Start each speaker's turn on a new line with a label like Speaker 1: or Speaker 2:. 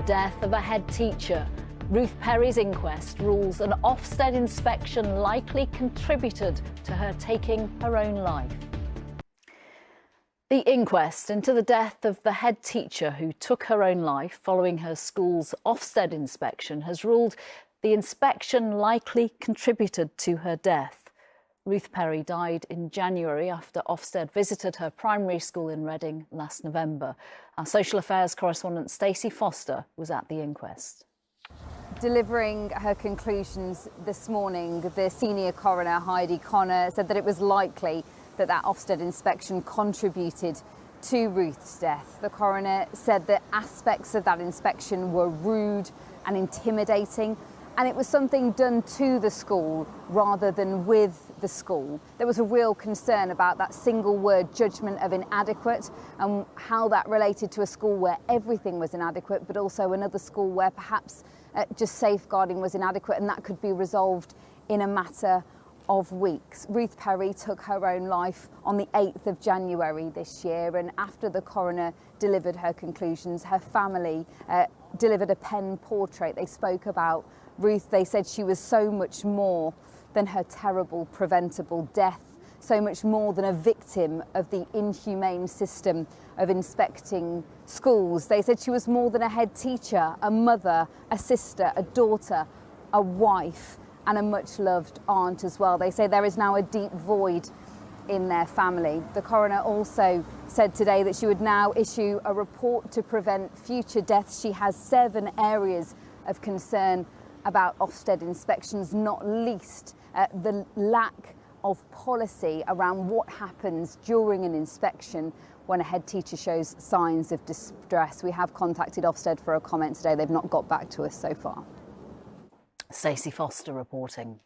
Speaker 1: The death of a head teacher. Ruth Perry's inquest rules an Ofsted inspection likely contributed to her taking her own life. The inquest into the death of the head teacher who took her own life following her school's Ofsted inspection has ruled the inspection likely contributed to her death. Ruth Perry died in January after Ofsted visited her primary school in Reading last November. Our social affairs correspondent Stacey Foster was at the inquest.
Speaker 2: Delivering her conclusions this morning, the senior coroner, Heidi Connor, said that it was likely that Ofsted inspection contributed to Ruth's death. The coroner said that aspects of that inspection were rude and intimidating, and it was something done to the school rather than with the school. There was a real concern about that single word judgment of inadequate and how that related to a school where everything was inadequate, but also another school where perhaps just safeguarding was inadequate, and that could be resolved in a matter of weeks. Ruth Perry took her own life on the 8th of January this year, and after the coroner delivered her conclusions, her family delivered a pen portrait. They spoke about Ruth. They said she was so much more than her terrible preventable death, so much more than a victim of the inhumane system of inspecting schools. They said she was more than a head teacher, a mother, a sister, a daughter, a wife, and a much-loved aunt as well. They say there is now a deep void in their family. The coroner also said today that she would now issue a report to prevent future deaths. She has 7 areas of concern about Ofsted inspections, not least the lack of policy around what happens during an inspection when a head teacher shows signs of distress. We have contacted Ofsted for a comment today. They've not got back to us so far.
Speaker 1: Stacey Foster reporting.